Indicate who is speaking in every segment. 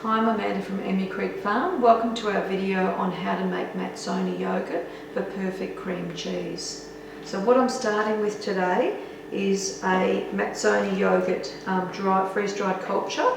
Speaker 1: Hi, I'm Amanda from Emu Creek Farm. Welcome to our video on how to make matsoni yogurt for perfect cream cheese. So what I'm starting with today is a matsoni yogurt freeze-dried culture,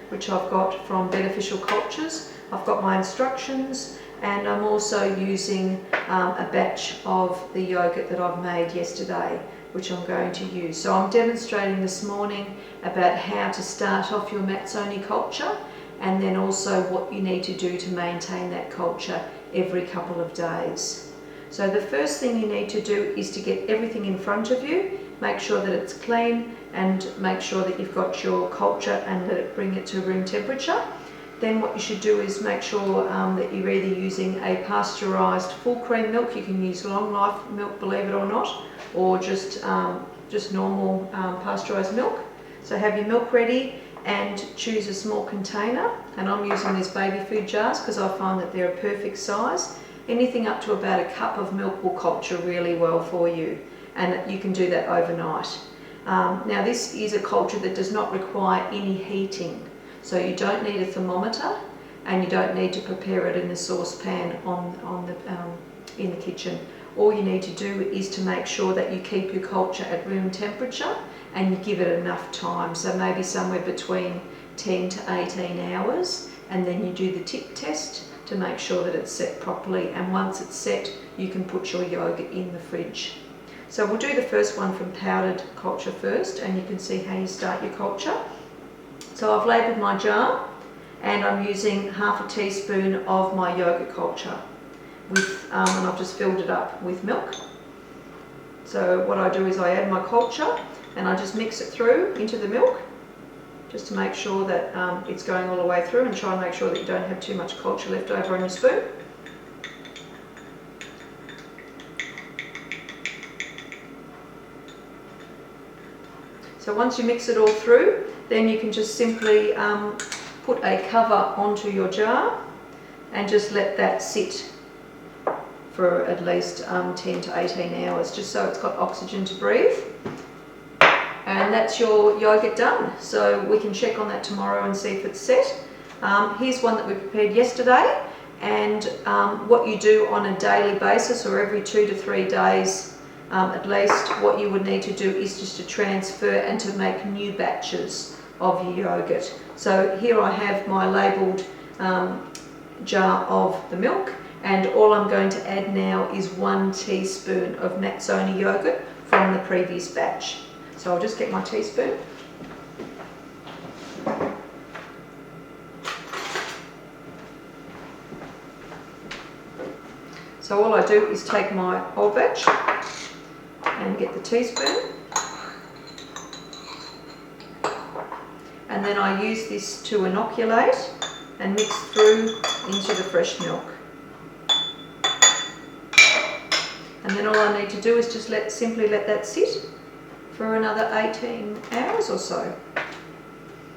Speaker 1: which I've got from Beneficial Cultures. I've got my instructions, and I'm also using a batch of the yogurt that I've made yesterday, which I'm going to use. So I'm demonstrating this morning about how to start off your matsoni culture, and then also what you need to do to maintain that culture every couple of days. So the first thing you need to do is to get everything in front of you, make sure that it's clean, and make sure that you've got your culture and bring it to room temperature. Then what you should do is make sure that you're either using a pasteurised full cream milk. You can use long life milk, believe it or not, or just normal pasteurised milk. So have your milk ready and choose a small container, and I'm using these baby food jars because I find that they're a perfect size. Anything up to about a cup of milk will culture really well for you, and you can do that overnight. Now this is a culture that does not require any heating, so you don't need a thermometer and you don't need to prepare it in a saucepan in the kitchen. All you need to do is to make sure that you keep your culture at room temperature and you give it enough time, so maybe somewhere between 10 to 18 hours, and then you do the tip test to make sure that it's set properly, and once it's set you can put your yogurt in the fridge. So we'll do the first one from powdered culture first, and you can see how you start your culture. So I've labelled my jar, and I'm using half a teaspoon of my yogurt culture with, and I've just filled it up with milk. So what I do is I add my culture and I just mix it through into the milk, just to make sure that it's going all the way through, and try and make sure that you don't have too much culture left over on your spoon. So once you mix it all through, then you can just simply put a cover onto your jar and just let that sit for at least 10 to 18 hours, just so it's got oxygen to breathe. And that's your yogurt done. So we can check on that tomorrow and see if it's set. Here's one that we prepared yesterday, and what you do on a daily basis, or every 2 to 3 days at least, what you would need to do is just to transfer and to make new batches of your yogurt. So here I have my labelled jar of the milk, and all I'm going to add now is 1 teaspoon of matsoni yogurt from the previous batch. So I'll just get my teaspoon. So all I do is take my whole batch and get the teaspoon, and then I use this to inoculate and mix through into the fresh milk. And then all I need to do is just simply let that sit for another 18 hours or so.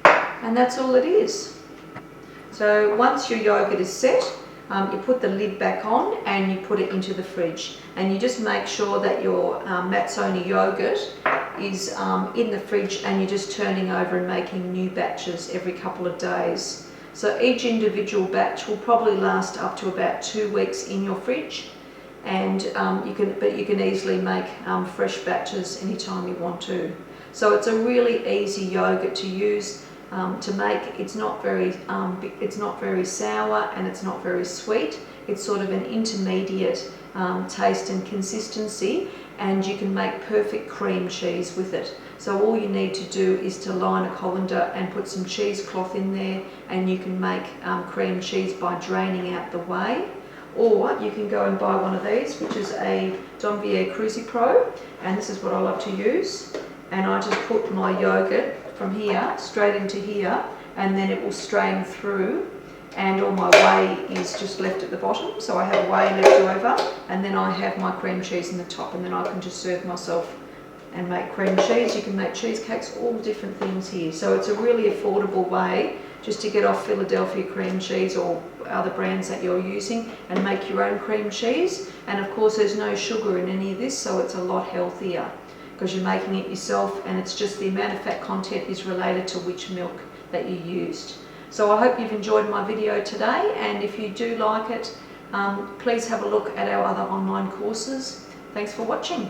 Speaker 1: And that's all it is. So once your yogurt is set, you put the lid back on and you put it into the fridge. And you just make sure that your matsoni yogurt is in the fridge, and you're just turning over and making new batches every couple of days. So each individual batch will probably last up to about 2 weeks in your fridge. And you can easily make fresh batches anytime you want to. So it's a really easy yogurt to use to make. It's not very sour, and it's not very sweet. It's sort of an intermediate taste and consistency, and you can make perfect cream cheese with it. So all you need to do is to line a colander and put some cheesecloth in there, and you can make cream cheese by draining out the whey. Or you can go and buy one of these, which is a Donvier Cruzy Pro, and this is what I love to use. And I just put my yogurt from here straight into here, and then it will strain through, and all my whey is just left at the bottom. So I have whey left over, and then I have my cream cheese in the top, and then I can just serve myself and make cream cheese. You can make cheesecakes, all different things here. So it's a really affordable way just to get off Philadelphia cream cheese or other brands that you're using and make your own cream cheese. And of course there's no sugar in any of this, so it's a lot healthier because you're making it yourself, and it's just the amount of fat content is related to which milk that you used. So I hope you've enjoyed my video today, and if you do like it, please have a look at our other online courses. Thanks for watching.